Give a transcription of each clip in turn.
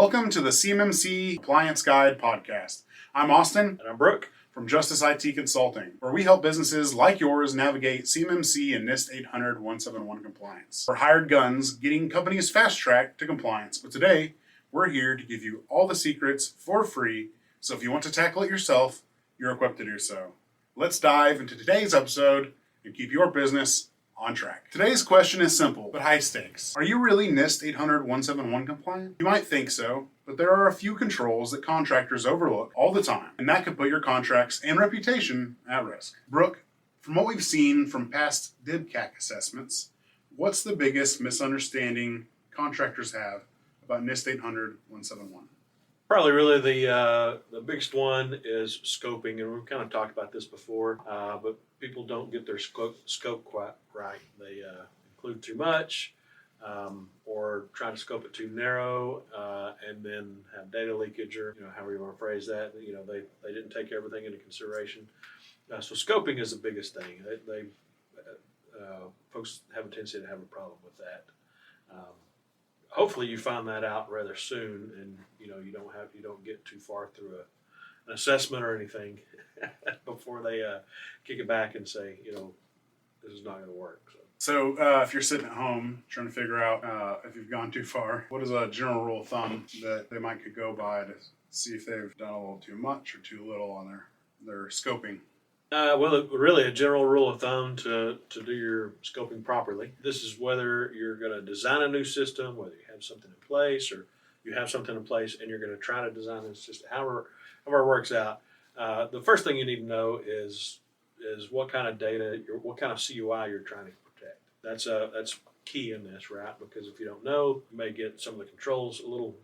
Welcome to the CMMC Compliance Guide Podcast. I'm Austin. And I'm Brooke. From Justice IT Consulting, where we help businesses like yours navigate CMMC and NIST 800-171 compliance. For hired guns, getting companies fast-tracked to compliance. But today, we're here to give you all the secrets for free, so if you want to tackle it yourself, you're equipped to do so. Let's dive into today's episode and keep your business on track. Today's question is simple, but high stakes. Are you really NIST 800-171 compliant? You might think so, but there are a few controls that contractors overlook all the time, and that could put your contracts and reputation at risk. Brooke, from what we've seen from past DIBCAC assessments, what's the biggest misunderstanding contractors have about NIST 800-171? Probably really the biggest one is scoping, and we've kind of talked about this before, but people don't get their scope quite right. They include too much or try to scope it too narrow and then have data leakage, or however you want to phrase that. They didn't take everything into consideration. So scoping is the biggest thing. Folks have a tendency to have a problem with that. Hopefully you find that out rather soon, and you don't get too far through an assessment or anything before they kick it back and say, this is not going to work. So if you're sitting at home trying to figure out if you've gone too far, what is a general rule of thumb that they might could go by to see if they've done a little too much or too little on their scoping? Really a general rule of thumb to do your scoping properly. This is whether you're going to design a new system, whether you have something in place, or you have something in place and you're going to try to design this system, however it works out. The first thing you need to know is what kind of data, what kind of CUI you're trying to protect. That's key in this, right? Because if you don't know, you may get some of the controls a little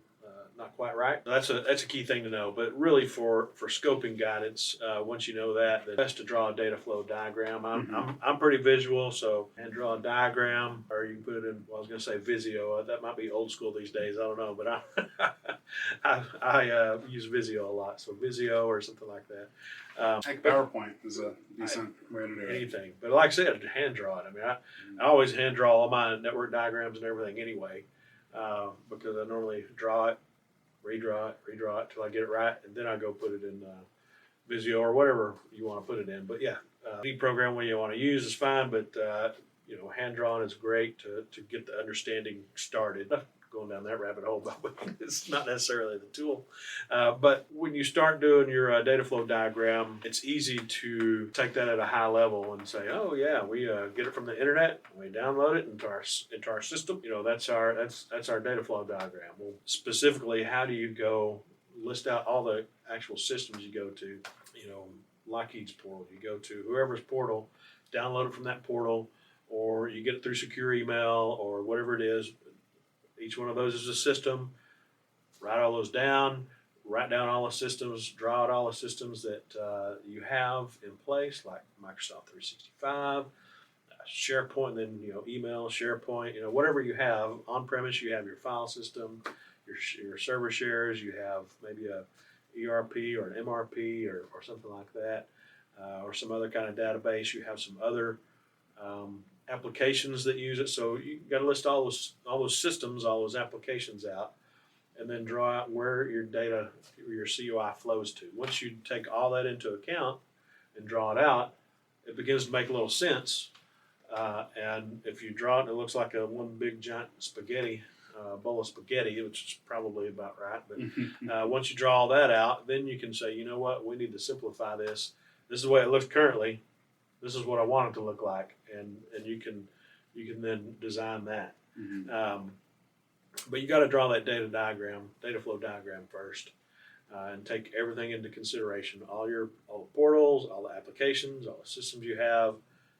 not quite right. That's a key thing to know. But really, for scoping guidance, once you know that, it's best to draw a data flow diagram. I'm pretty visual, so and draw a diagram, or you can put it in. Well, I was going to say Visio. That might be old school these days. I don't know, but I use Visio a lot. So Visio or something like that. PowerPoint is a decent way to do it. Anything, but like I said, hand draw it. I mean, I always hand draw all my network diagrams and everything anyway, because I normally draw it, redraw it till I get it right, and then I go put it in Visio or whatever you want to put it in. But yeah, any program you want to use is fine, but hand drawing is great to get the understanding started. Going down that rabbit hole, but it's not necessarily the tool. But when you start doing your data flow diagram, it's easy to take that at a high level and say, oh yeah, we get it from the internet, we download it into our system. That's our data flow diagram. Well, specifically, how do you go list out all the actual systems you go to? Lockheed's portal, you go to whoever's portal, download it from that portal, or you get it through secure email or whatever it is. Each one of those is a system. Write all those down. Write down all the systems. Draw out all the systems that you have in place, like Microsoft 365, SharePoint, then email, SharePoint, whatever you have on premise. You have your file system, your server shares. You have maybe a ERP or an MRP or something like that, or some other kind of database. You have some other applications that use it, so you got to list all those systems, all those applications out, and then draw out where your data, your CUI flows to. Once you take all that into account and draw it out, it begins to make a little sense. And if you draw it and it looks like one big giant spaghetti, bowl of spaghetti, which is probably about right, but once you draw all that out, then you can say, you know what, we need to simplify this. This is the way it looks currently. This is what I want it to look like, and you can then design that. Mm-hmm. But you got to draw that data flow diagram first, and take everything into consideration. All the portals, all the applications, all the systems you have.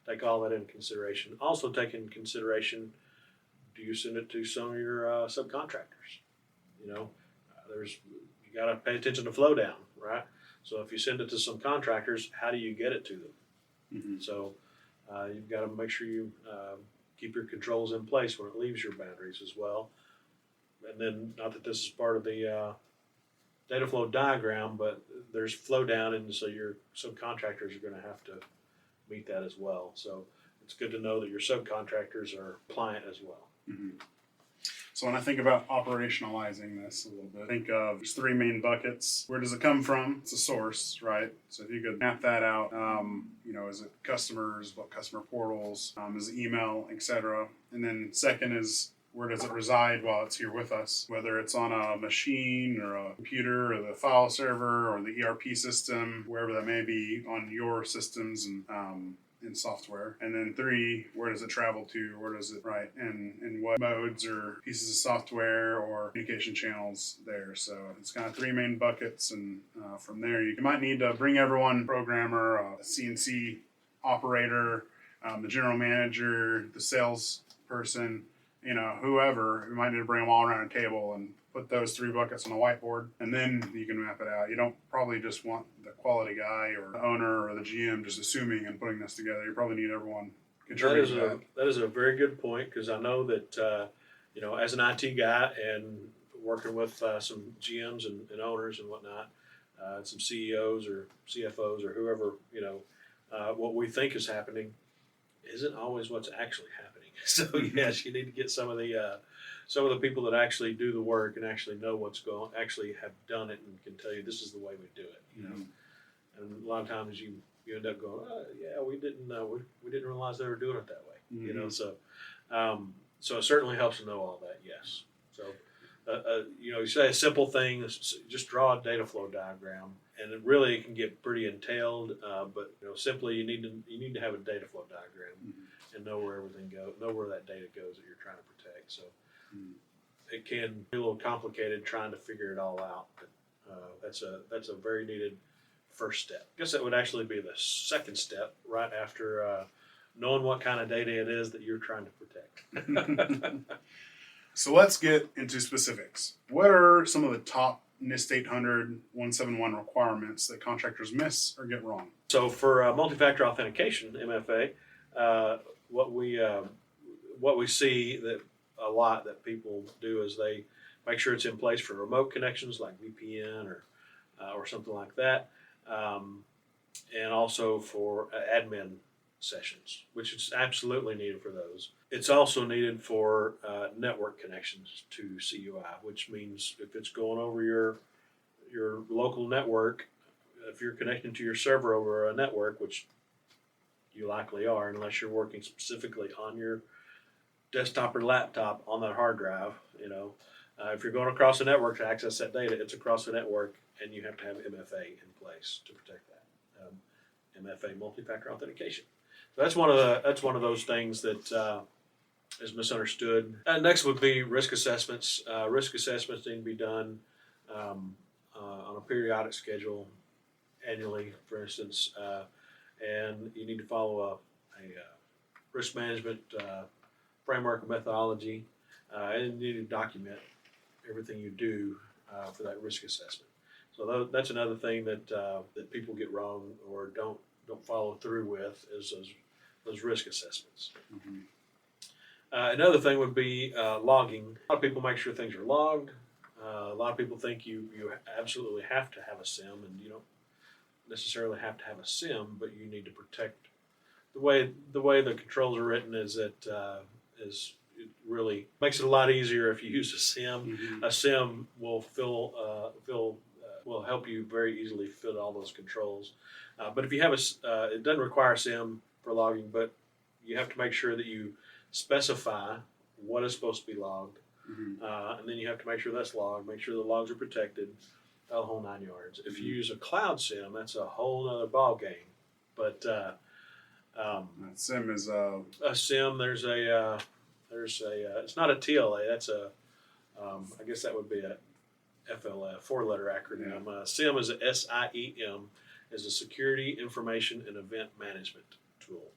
Take all that into consideration. Also take into consideration: do you send it to some of your subcontractors? You got to pay attention to flow down, right? So if you send it to some contractors, how do you get it to them? Mm-hmm. So you've got to make sure you keep your controls in place when it leaves your boundaries as well. And then, not that this is part of the data flow diagram, but there's flow down, and so your subcontractors are going to have to meet that as well. So it's good to know that your subcontractors are compliant as well. Mm-hmm. So when I think about operationalizing this a little bit, think of there's three main buckets. Where does it come from? It's a source, right? So if you could map that out, is it customers, what customer portals, is it email, etc. And then second is where does it reside while it's here with us? Whether it's on a machine or a computer or the file server or the ERP system, wherever that may be on your systems and in software. And then three, where does it travel to? Where does it, right? And in what modes or pieces of software or communication channels there. So it's kind of three main buckets. And from there, you might need to bring everyone, programmer, a CNC operator, the general manager, the sales person, whoever. You might need to bring them all around a table and put those three buckets on a whiteboard, and then you can map it out. You don't probably just want the quality guy or the owner or the GM just assuming and putting this together. You probably need everyone contributing to that. That is a very good point, because I know that, as an IT guy and working with some GMs and owners and whatnot, some CEOs or CFOs or whoever, what we think is happening isn't always what's actually happening. So yes, you need to get some of the people that actually do the work and actually know what's going, actually have done it and can tell you this is the way we do it. And a lot of times you end up going, we didn't realize they were doing it that way. So it certainly helps to know all that. Yes. So you say a simple thing, just draw a data flow diagram, and it really can get pretty entailed. But simply you need to have a data flow diagram and know where everything goes, know where that data goes that you're trying to protect. So it can be a little complicated trying to figure it all out. But that's a very needed first step. I guess that would actually be the second step, right after knowing what kind of data it is that you're trying to protect. So let's get into specifics. What are some of the top NIST 800-171 requirements that contractors miss or get wrong? So for multi-factor authentication, MFA, what we see that a lot that people do is they make sure it's in place for remote connections like VPN or something like that, and also for admin sessions, which is absolutely needed for those. It's also needed for network connections to CUI, which means if it's going over your local network, if you're connecting to your server over a network, which you likely are, unless you're working specifically on your desktop or laptop on that hard drive. If you're going across the network to access that data, it's across the network, and you have to have MFA in place to protect that. MFA, multi-factor authentication. So that's one of those things that is misunderstood. Next would be risk assessments. Risk assessments need to be done on a periodic schedule, annually, for instance. And you need to follow a risk management framework or methodology, and you need to document everything you do for that risk assessment. So that's another thing that people get wrong or don't follow through with is those risk assessments. Another thing would be logging. A lot of people make sure things are logged. A lot of people think you absolutely have to have a SIM, and you don't necessarily have to have a SIM, but you need to protect. The way the controls are written is that it really makes it a lot easier if you use a SIM. A SIM will will help you very easily fit all those controls. But if you have it doesn't require a SIM for logging, but you have to make sure that you specify what is supposed to be logged, and then you have to make sure that's logged, make sure the logs are protected, the whole 9 yards. If you use a cloud SIM, that's a whole other ball game. But SIM is a SIM. There's a it's not a TLA. That's I guess that would be a FLA, 4-letter acronym. Yeah. SIM is a SIEM, is a Security Information and Event Management tool.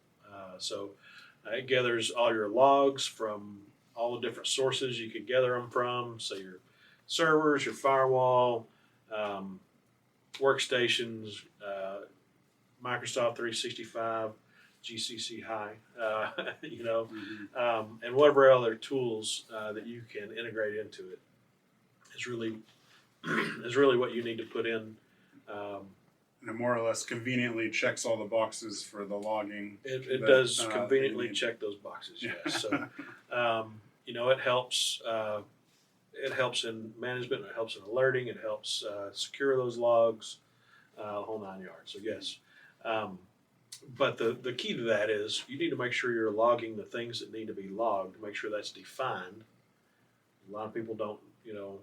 So it gathers all your logs from all the different sources you could gather them from. So your servers, your firewall, workstations, Microsoft 365, GCC High, and whatever other tools that you can integrate into it is really what you need to put in. And it more or less conveniently checks all the boxes for the logging. It does conveniently check those boxes, yes. So it helps. It helps in management. It helps in alerting. It helps secure those logs, the whole 9 yards. So yes, but the key to that is you need to make sure you're logging the things that need to be logged. Make sure that's defined. A lot of people don't,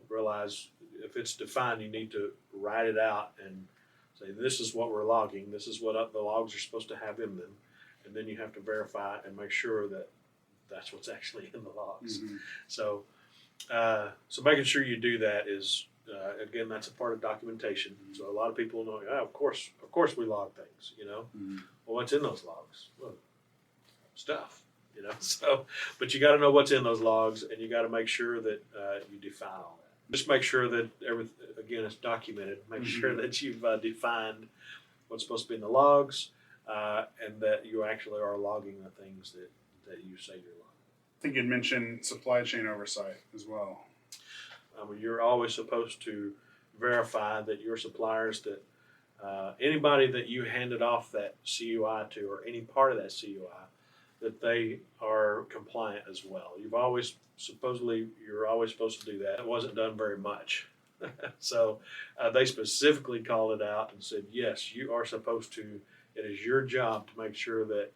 realize if it's defined, you need to write it out and say, this is what we're logging. This is what the logs are supposed to have in them. And then you have to verify and make sure that that's what's actually in the logs. Mm-hmm. So making sure you do that is, again, that's a part of documentation. Mm-hmm. So a lot of people know, of course we log things, Mm-hmm. Well, what's in those logs? Well, stuff. So, but you got to know what's in those logs, and you got to make sure that you define all that. Just make sure that again, it's documented. Make Mm-hmm. sure that you've defined what's supposed to be in the logs, and that you actually are logging the things that you say you're logging. I think you'd mentioned supply chain oversight as well. You're always supposed to verify that your suppliers, that anybody that you handed off that CUI to, or any part of that CUI, that they are compliant as well. You're always supposed to do that. It wasn't done very much. So they specifically called it out and said, yes, you are supposed to. It is your job to make sure that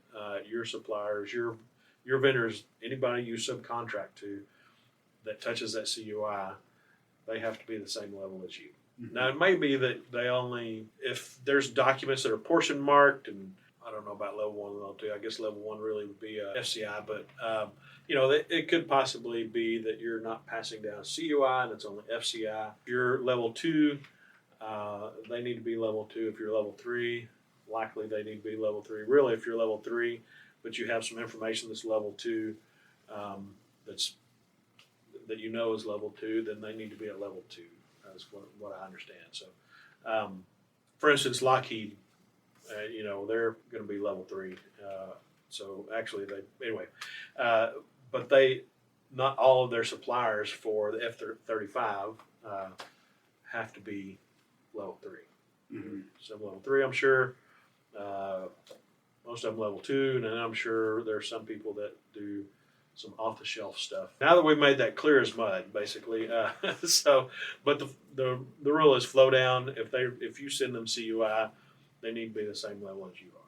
your suppliers, your vendors, anybody you subcontract to that touches that CUI, they have to be the same level as you. Mm-hmm. Now, it may be that if there's documents that are portion marked, and I don't know about level 1 and level 2. I guess level 1 really would be FCI, but it could possibly be that you're not passing down CUI and it's only FCI. If you're level 2, they need to be level 2. If you're level 3, likely they need to be level 3. Really, if you're level 3, but you have some information that's level 2, that is level 2, then they need to be at level 2. That's what I understand. So, for instance, Lockheed, they're going to be level 3. So actually, but not all of their suppliers for the F-35 have to be level 3. Mm-hmm. Some level 3, I'm sure. Most of them level 2, and then I'm sure there's some people that do some off-the-shelf stuff. Now that we've made that clear as mud, basically. But the rule is flow down. If you send them CUI, they need to be the same level as you are.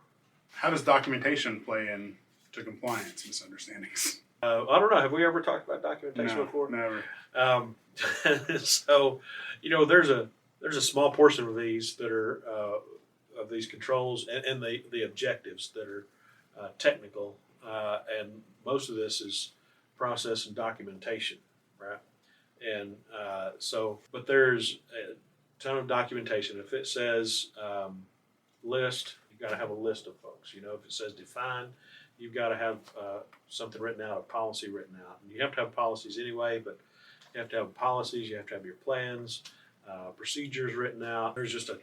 How does documentation play into compliance misunderstandings? I don't know. Have we ever talked about documentation before? Never. So, there's a small portion of these that are of these controls and the objectives that are technical, and most of this is process and documentation, right? And but there's a ton of documentation. If it says list, you've got to have a list of folks. If it says define, you've got to have something written out, a policy written out. And you have to have policies anyway, but you have to have policies, you have to have your plans, procedures written out. There's just an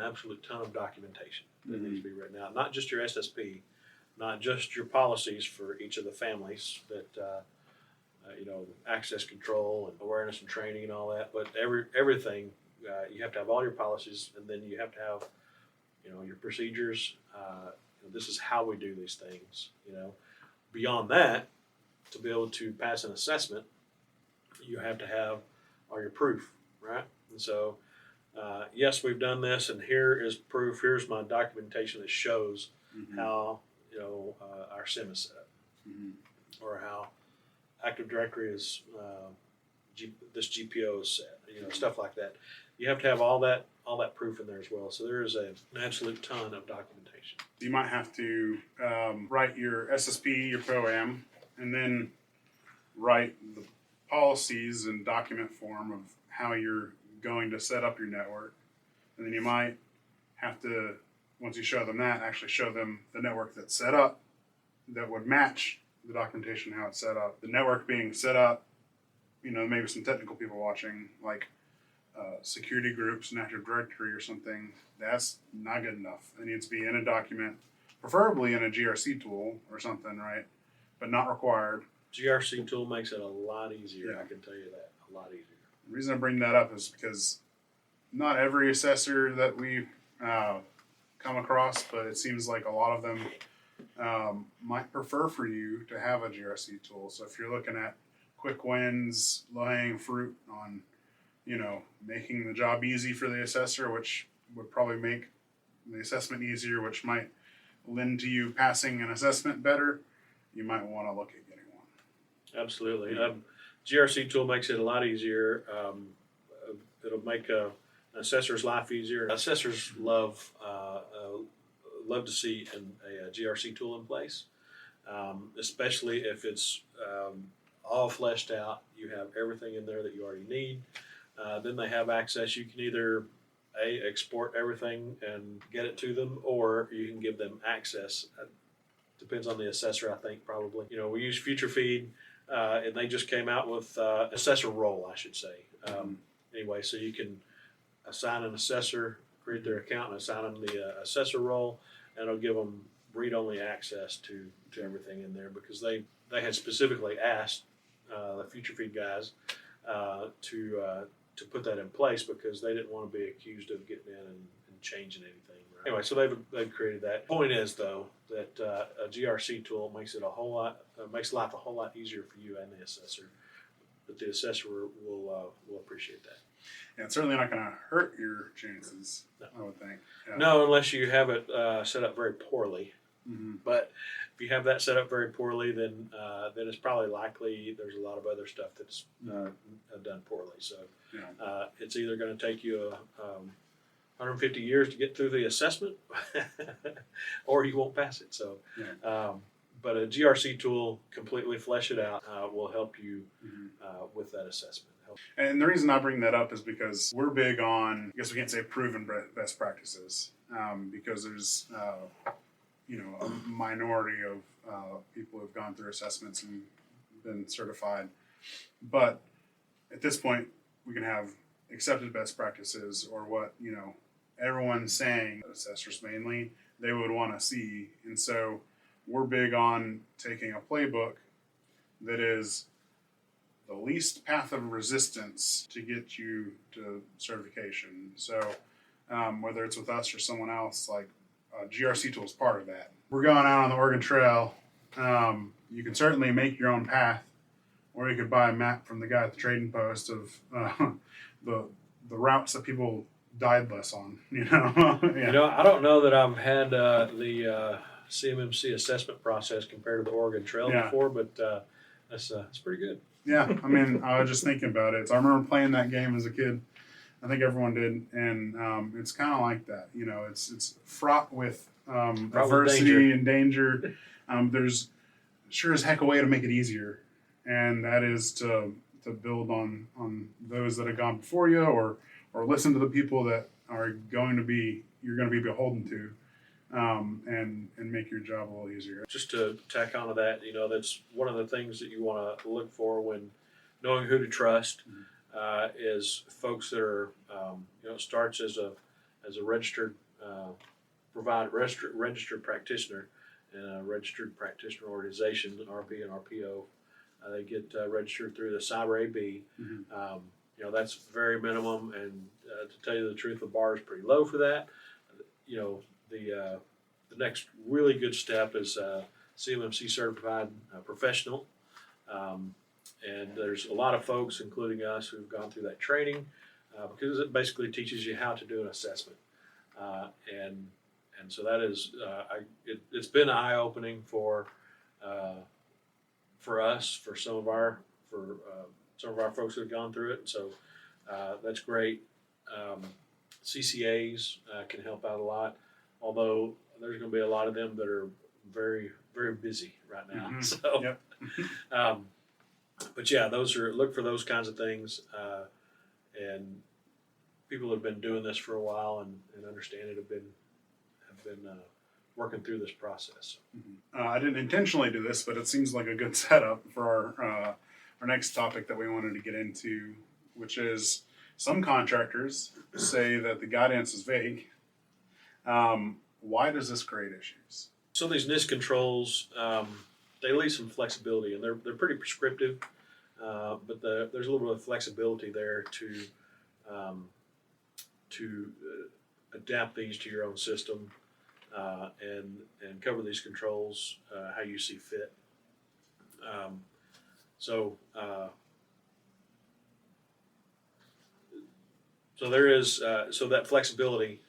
absolute ton of documentation that needs to be written out. Not just your SSP, not just your policies for each of the families that, access control and awareness and training and all that, but everything, you have to have all your policies, and then you have to have, your procedures. This is how we do these things. Beyond that, to be able to pass an assessment, you have to have all your proof, right? And so, yes, we've done this, and here is proof. Here's my documentation that shows how our SIM is set up, or how Active Directory is this GPO is set. Stuff like that. You have to have all that proof in there as well. So there is an absolute ton of documentation. You might have to write your SSP, your POAM, and then write the policies in document form of how you're going to set up your network. And then you might have to, once you show them that, actually show them the network that's set up that would match the documentation, how it's set up. The network being set up, maybe some technical people watching, like security groups, an Active Directory or something, that's not good enough. It needs to be in a document, preferably in a GRC tool or something, right? But not required. GRC tool makes it a lot easier. Yeah. I can tell you that, a lot easier. The reason I bring that up is because not every assessor that we come across, but it seems like a lot of them might prefer for you to have a GRC tool. So if you're looking at quick wins, low-hanging fruit on, making the job easy for the assessor, which would probably make the assessment easier, which might lend to you passing an assessment better, you might want to look at getting one. Absolutely. GRC tool makes it a lot easier. It'll make an assessor's life easier. Assessors love to see a GRC tool in place, especially if it's all fleshed out. You have everything in there that you already need. Then they have access. You can either export everything and get it to them, or you can give them access. Depends on the assessor, I think, probably. We use Future Feed, and they just came out with assessor role, I should say. Anyway, so you can assign an assessor, create their account, and assign them the assessor role, and it'll give them read-only access to everything in there, because they had specifically asked the Future Feed guys to put that in place, because they didn't want to be accused of getting in and changing anything. Right? Anyway, so they've created that. Point is, though, that a GRC tool makes it makes life a whole lot easier for you and the assessor. But the assessor will appreciate that. Yeah, it's certainly not going to hurt your chances, No. I would think. Yeah. No, unless you have it set up very poorly. Mm-hmm. But if you have that set up very poorly, then it's probably likely there's a lot of other stuff that's done poorly. So Yeah. it's either going to take you 150 years to get through the assessment, or you won't pass it. So, Yeah. But a GRC tool, completely flesh it out, will help you with that assessment. And the reason I bring that up is because we're big on, I guess we can't say proven best practices, because there's, a minority of people who have gone through assessments and been certified. But at this point, we can have accepted best practices, or what, everyone's saying, assessors mainly, they would want to see. And so we're big on taking a playbook that is the least path of resistance to get you to certification. So whether it's with us or someone else, like GRC tool is part of that. We're going out on the Oregon Trail. You can certainly make your own path, or you could buy a map from the guy at the trading post of the routes that people died less on. Yeah. I don't know that I've had the CMMC assessment process compared to the Oregon Trail before, but that's pretty good. Yeah, I mean, I was just thinking about it. So I remember playing that game as a kid. I think everyone did, and it's kind of like that. It's fraught with adversity and danger. There's sure as heck a way to make it easier, and that is to build on those that have gone before you, or listen to the people that are you're going to be beholden to, and make your job a little easier. Just to tack onto that, that's one of the things that you want to look for when knowing who to trust. Is folks that are, starts as a registered registered practitioner in a registered practitioner organization, RP and RPO. They get registered through the Cyber AB. Mm-hmm. That's very minimum, and to tell you the truth, the bar is pretty low for that. The next really good step is CMMC certified professional. And there's a lot of folks, including us, who've gone through that training because it basically teaches you how to do an assessment. And so that is, it's been eye-opening for us, for some of our folks who have gone through it. And so that's great. CCAs can help out a lot, although there's going to be a lot of them that are very, very busy right now. Mm-hmm. So. Yep. But yeah, look for those kinds of things, and people who have been doing this for a while and understand it have been working through this process. Mm-hmm. I didn't intentionally do this, but it seems like a good setup for our next topic that we wanted to get into, which is some contractors say that the guidance is vague. Why does this create issues? So these NIST controls. They leave some flexibility, and they're pretty prescriptive, but there's a little bit of flexibility there to adapt these to your own system and cover these controls how you see fit. So there is so that flexibility.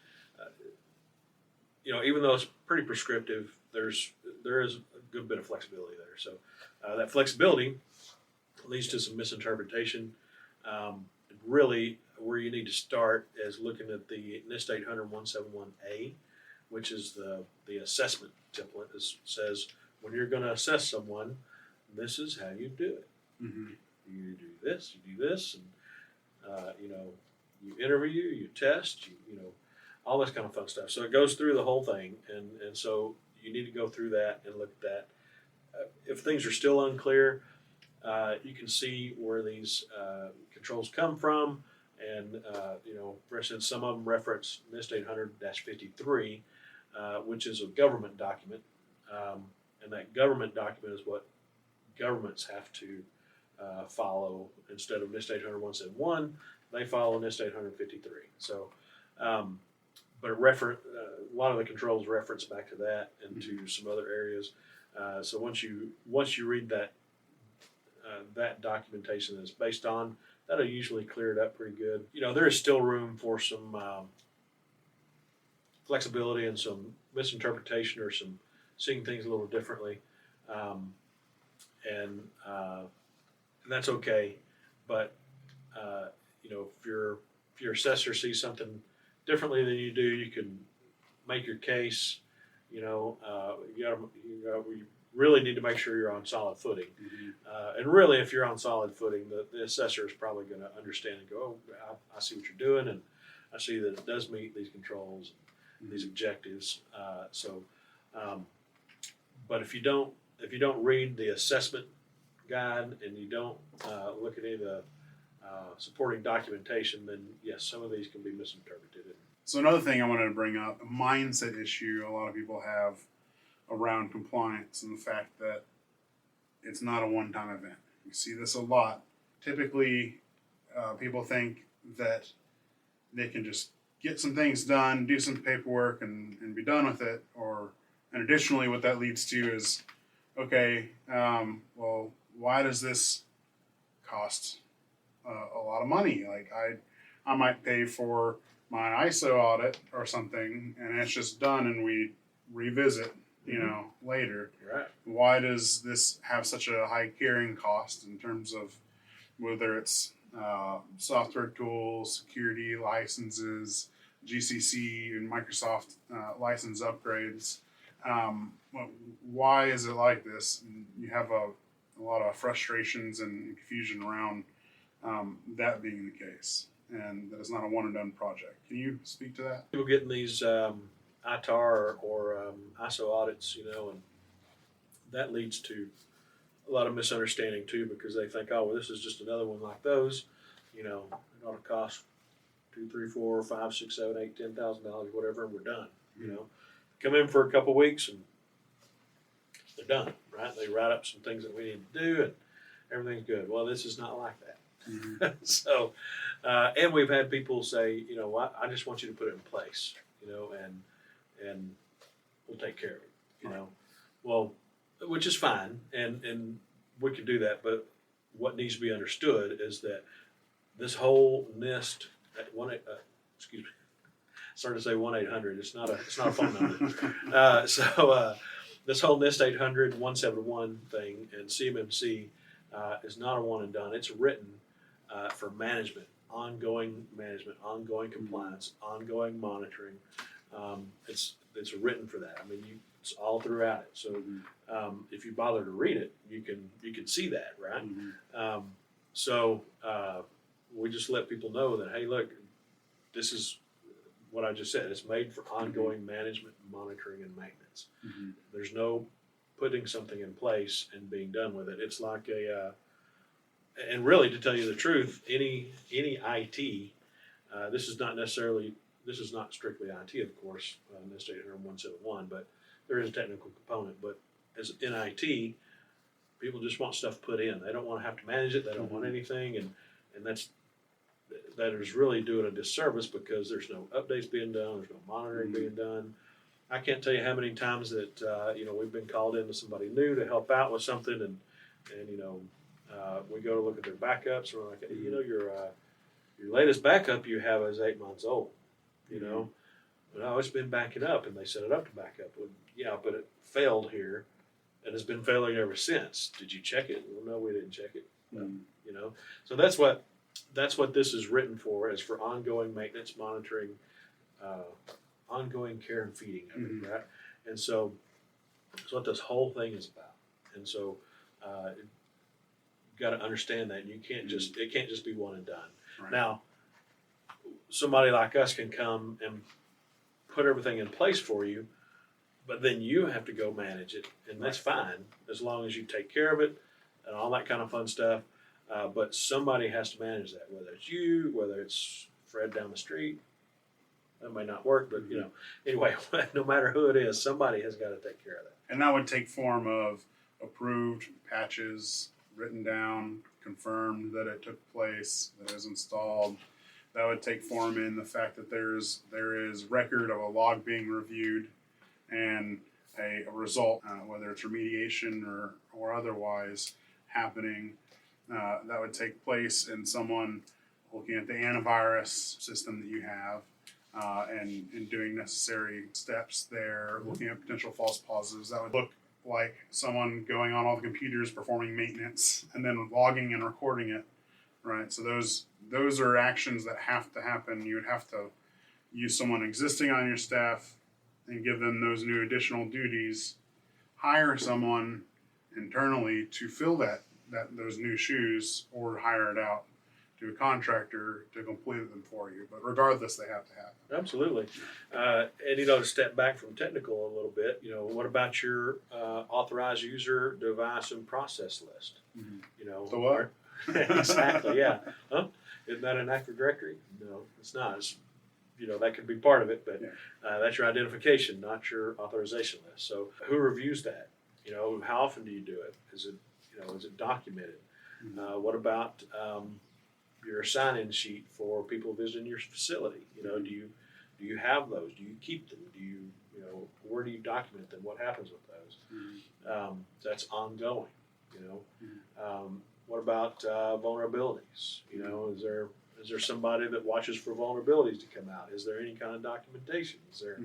Even though it's pretty prescriptive, there is a good bit of flexibility there. So that flexibility leads to some misinterpretation. Really, where you need to start is looking at the NIST 800-171A, which is the assessment template. It says when you're going to assess someone, this is how you do it. Mm-hmm. You do this, and you interview, you test, all this kind of fun stuff. So it goes through the whole thing, and so you need to go through that and look at that. If things are still unclear, you can see where these controls come from, and for instance, some of them reference NIST 800-53, which is a government document, and that government document is what governments have to follow. Instead of NIST 800-171, they follow NIST 800-53. So, but a lot of the controls reference back to that and to some other areas. So once you read that that documentation that it's based on, that'll usually clear it up pretty good. There is still room for some flexibility and some misinterpretation or some seeing things a little differently, and that's okay. But if your assessor sees something differently than you do, you can make your case. You really need to make sure you're on solid footing. Mm-hmm. And really, if you're on solid footing, the assessor is probably going to understand and go, "Oh, I see what you're doing, and I see that it does meet these controls, and these objectives." But if you don't read the assessment guide and you don't look at any of the supporting documentation, then yes, some of these can be misinterpreted. So another thing I wanted to bring up, a mindset issue a lot of people have around compliance, and the fact that it's not a one-time event. You see this a lot. Typically, people think that they can just get some things done, do some paperwork, and be done with it. And additionally, what that leads to is, okay, well, why does this cost a lot of money? Like I might pay for my ISO audit or something, and it's just done, and we revisit, later. Right. Why does this have such a high carrying cost in terms of whether it's software tools, security licenses, GCC and Microsoft license upgrades? Why is it like this? And you have a lot of frustrations and confusion around that being the case, and that it's not a one and done project. Can you speak to that? People getting these ITAR or ISO audits, and that leads to a lot of misunderstanding too, because they think, oh, well, this is just another one like those. It ought to cost $2, $3, $4, $5, $6, $7, $8, $10,000, whatever, and we're done. Come in for a couple weeks and they're done. Right? They write up some things that we need to do, and everything's good. Well, this is not like that. Mm-hmm. So, and we've had people say, I just want you to put it in place, and we'll take care of it, Well, which is fine, and we can do that, but what needs to be understood is that this whole NIST at started to say 1-800. It's not a phone number. This whole NIST 800-171 thing and CMMC is not a one and done. It's written for management, ongoing compliance, ongoing monitoring. It's written for that. I mean, it's all throughout it. So if you bother to read it, you can see that, right? Mm-hmm. We just let people know that, hey, look, this is what I just said. It's made for ongoing management, monitoring, and maintenance. Mm-hmm. There's no putting something in place and being done with it. It's like and really, to tell you the truth, any IT, this is not strictly IT, of course, NIST 800-171, but there is a technical component. But as in IT, people just want stuff put in. They don't want to have to manage it. They don't want anything, and that is really doing a disservice, because there's no updates being done. There's no monitoring being done. I can't tell you how many times that we've been called in to somebody new to help out with something, and We go to look at their backups, and we're like, you know, your latest backup you have is 8 months old. You know, no, it's been backing up, and they set it up to back up. Well, yeah, but it failed here, and it's been failing ever since. Did you check it? Well, no, we didn't check it. You know, so that's what this is written for, is for ongoing maintenance, monitoring, ongoing care and feeding of it, right? And so that's what this whole thing is about. And so you've got to understand that. You can't just it can't just be one and done. Right. Now, somebody like us can come and put everything in place for you, but then you have to go manage it, and that's fine as long as you take care of it and all that kind of fun stuff. But somebody has to manage that, whether it's you, whether it's Fred down the street. That may not work, but you know, anyway, no matter who it is, somebody has got to take care of that. And that would take form of approved patches, written down, confirmed that it took place, that it was installed. That would take form in the fact that there is record of a log being reviewed and a result, whether it's remediation or otherwise happening. That would take place in someone looking at the antivirus system that you have and doing necessary steps there, looking at potential false positives. That would look like someone going on all the computers, performing maintenance, and then logging and recording it, right? So those are actions that have to happen. You would have to use someone existing on your staff and give them those new additional duties, hire someone internally to fill those new shoes, or hire it out to a contractor to complete them for you. But regardless, they have to happen. Absolutely. And, you know, to step back from technical a little bit, you know, what about your authorized user device and process list? You know, The what? Exactly, yeah. Huh? Isn't that an Active Directory? No, it's not. It's, you know, that could be part of it, but that's your identification, not your authorization list. So who reviews that? You know, how often do you do it? Is it documented? What about your sign-in sheet for people visiting your facility? You know, do you have those? Do you keep them? Where do you document them? What happens with those? That's ongoing. You know, what about vulnerabilities? You know, is there somebody that watches for vulnerabilities to come out? Is there any kind of documentation? Is there?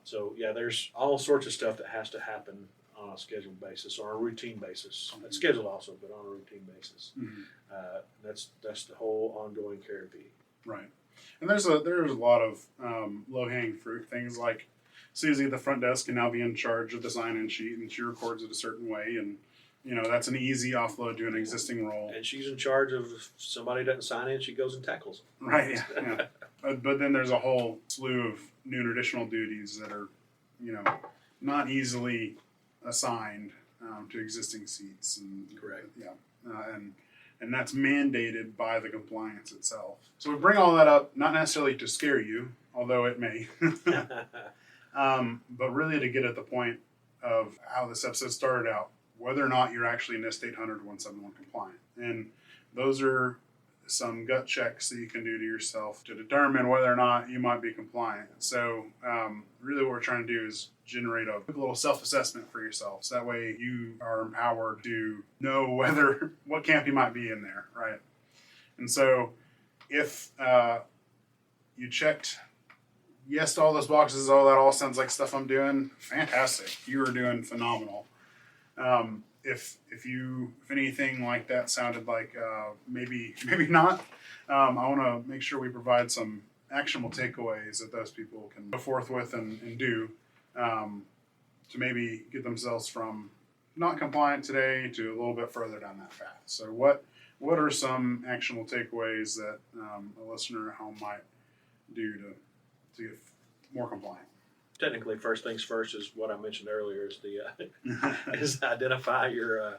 So yeah, there's all sorts of stuff that has to happen on a scheduled basis or a routine basis. It's scheduled also, but on a routine basis. That's the whole ongoing care and feeding. Right. And there's a lot of low-hanging fruit things, like Susie at the front desk can now be in charge of the sign-in sheet, and she records it a certain way, and you know, that's an easy offload to an existing role. And she's in charge of, if somebody doesn't sign in, she goes and tackles them. Right, yeah. But then there's a whole slew of new and additional duties that are, you know, not easily assigned to existing seats. And, Correct. Yeah. And that's mandated by the compliance itself. So we bring all that up, not necessarily to scare you, although it may, but really to get at the point of how this episode started out, whether or not you're actually NIST 800-171 compliant. And those are some gut checks that you can do to yourself to determine whether or not you might be compliant. So really what we're trying to do is generate a little self-assessment for yourself. So that way you are empowered to know what camp you might be in there, right? And so if you checked yes to all those boxes, oh, that all sounds like stuff I'm doing, fantastic. You are doing phenomenal. If anything like that sounded like maybe not, I want to make sure we provide some actionable takeaways that those people can go forth with and do to maybe get themselves from not compliant today to a little bit further down that path. So what are some actionable takeaways that a listener at home might do to get more compliant? Technically, first things first is what I mentioned earlier, is is identify your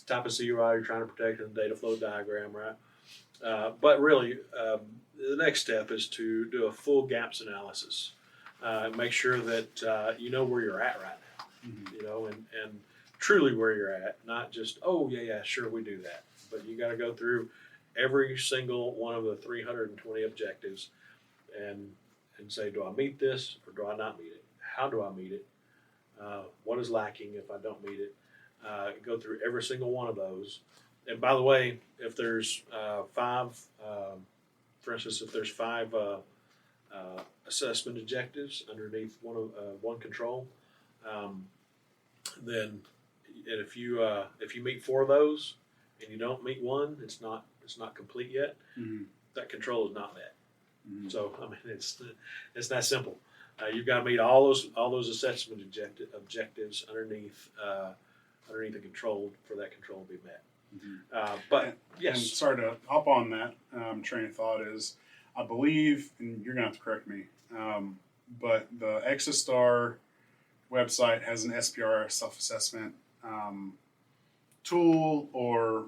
type of CUI you're trying to protect in the data flow diagram, right? But really, the next step is to do a full gaps analysis. Make sure that you know where you're at right now, you know, and truly where you're at, not just, oh, yeah, sure, we do that. But you got to go through every single one of the 320 objectives and say, do I meet this or do I not meet it? How do I meet it? What is lacking if I don't meet it? Go through every single one of those And by the way, if there's five, for instance, if there's five assessment objectives underneath one control, then if you meet four of those and you don't meet one, it's not complete yet. Mm-hmm. That control is not met. Mm-hmm. So I mean, it's that simple. You've got to meet all those assessment objectives underneath the control for that control to be met. Mm-hmm. But yes, and sorry to hop on that train of thought is, I believe, and you're gonna have to correct me, but the Exastar website has an SPRS self-assessment tool or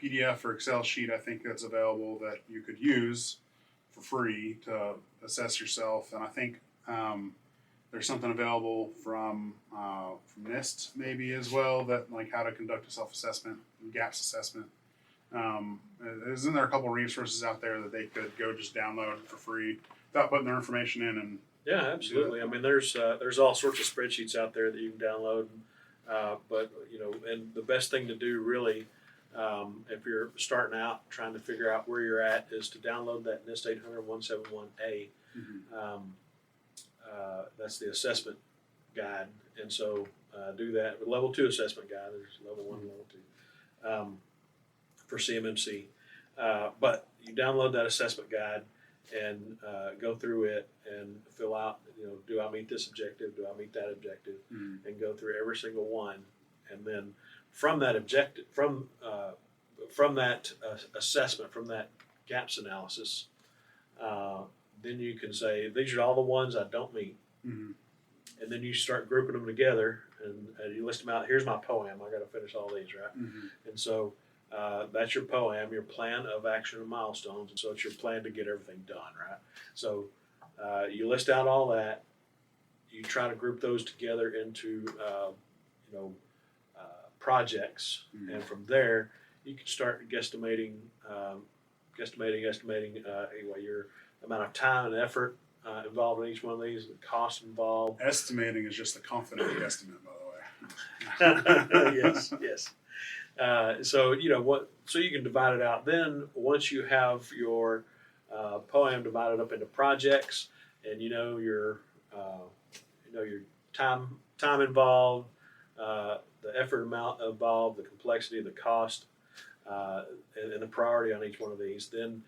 PDF or Excel sheet, I think, that's available that you could use for free to assess yourself. And I think there's something available from NIST maybe as well, that like how to conduct a self-assessment, gaps assessment. Isn't there a couple resources out there that they could go just download for free without putting their information in? And yeah, absolutely. I mean, there's all sorts of spreadsheets out there that you can download. But and the best thing to do really, if you're starting out trying to figure out where you're at, is to download that NIST 800-171A. mm-hmm. That's the assessment guide, and so do that with level 2 assessment guide. There's level 1 and level 2 for CMMC, but you download that assessment guide and go through it and fill out, do I meet this objective? Do I meet that objective? Mm-hmm. And go through every single one. And then from that objective, from that assessment, from that gaps analysis, then you can say, these are all the ones I don't meet. Mm-hmm. And then you start grouping them together and you list them out. Here's my POAM. I got to finish all these, right? Mm-hmm. And so that's your POAM, your plan of action and milestones. And so it's your plan to get everything done, right? So you list out all that. You try to group those together into, projects. Mm-hmm. And from there, you can start guesstimating your amount of time and effort involved in each one of these, the cost involved. Estimating is just a confident guesstimate, by the way. Yes. So you can divide it out. Then once you have your POAM divided up into projects, and your time involved, the effort amount involved, the complexity, the cost, and the priority on each one of these, then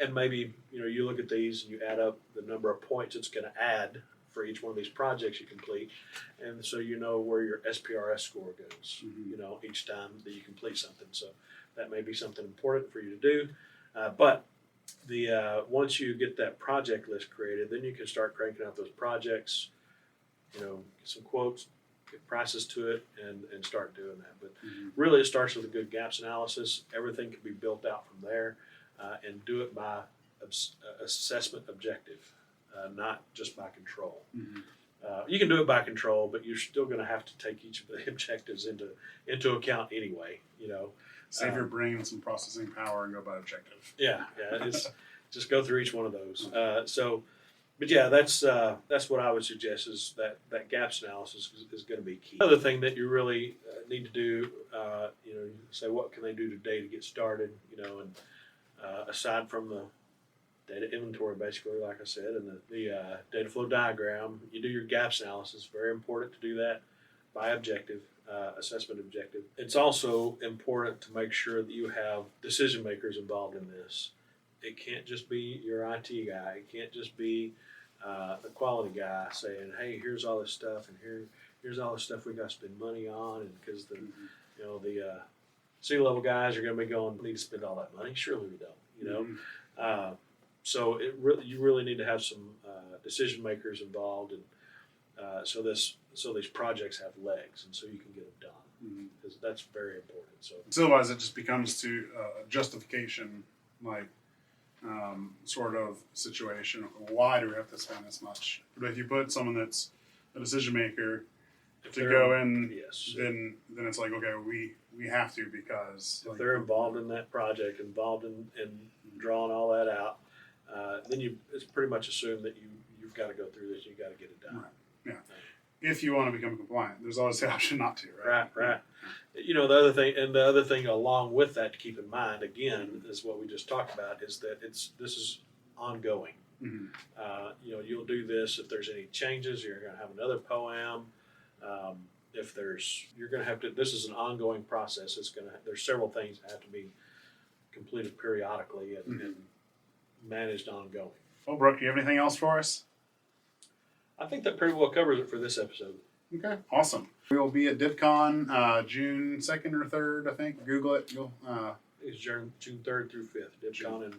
and maybe you look at these and you add up the number of points it's going to add for each one of these projects you complete, and so where your SPRS score goes, Mm-hmm. Each time that you complete something. So that may be something important for you to do, but once you get that project list created, then you can start cranking out those projects, get some quotes, get prices to it, and start doing that. But Mm-hmm. really it starts with a good gaps analysis. Everything can be built out from there, and do it by assessment objective, not just by control. Mm-hmm. You can do it by control, but you're still going to have to take each of the objectives into account anyway. Save your brain some processing power and go by objective. Yeah. It's just go through each one of those. But yeah, that's what I would suggest, is that gaps analysis is going to be key. Another thing that you really need to do, say what can they do today to get started, and aside from the data inventory, basically, like I said, and the data flow diagram, you do your gaps analysis. Very important to do that by objective, assessment objective. It's also important to make sure that you have decision makers involved in this. It can't just be your IT guy. It can't just be the quality guy saying, "Hey, here's all this stuff, and here's all the stuff we got to spend money on," and because the C-level guys are going to be going, "Need to spend all that money." Surely we don't, Mm-hmm. So you really need to have some decision makers involved, and so these projects have legs, and so you can get them done, because that's very important. So otherwise, it just becomes to a justification, sort of situation. Why do we have to spend this much? But if you put someone that's a decision maker to go in, yes, then it's like, okay, we have to, because if they're involved in that project, involved in drawing all that out, then it's pretty much assumed that you've got to go through this. You've got to get it done. Right. Yeah. if you want to become compliant. There's always the option not to, right? Right. You know, the other thing along with that to keep in mind, again, is what we just talked about, is that this is ongoing. Mm-hmm. You know, you'll do this if there's any changes. You're going to have another POAM. You're going to have to. This is an ongoing process. There's several things that have to be completed periodically and managed ongoing. Well, Brooke, do you have anything else for us? I think that pretty well covers it for this episode. Okay, awesome. We will be at DivCon June 2nd or 3rd, I think. Google it. It's June 3rd through 5th. DivCon in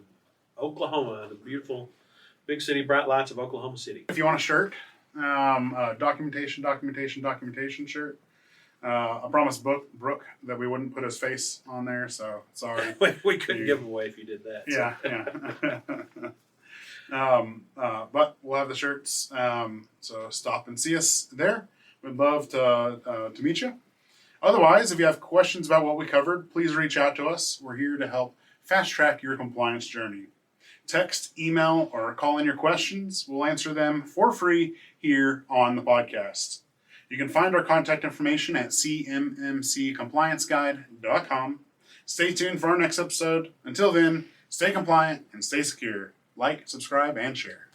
Oklahoma, the beautiful big city, bright lights of Oklahoma City. If you want a shirt, documentation shirt. I promised Brooke that we wouldn't put his face on there, so sorry. we couldn't give him away if you did that. Yeah. But we'll have the shirts, so stop and see us there. We'd love to meet you. Otherwise, if you have questions about what we covered, please reach out to us. We're here to help fast track your compliance journey. Text, email, or call in your questions. We'll answer them for free here on the podcast. You can find our contact information at CMMCComplianceGuide.com. Stay tuned for our next episode. Until then, stay compliant and stay secure. Like, subscribe, and share.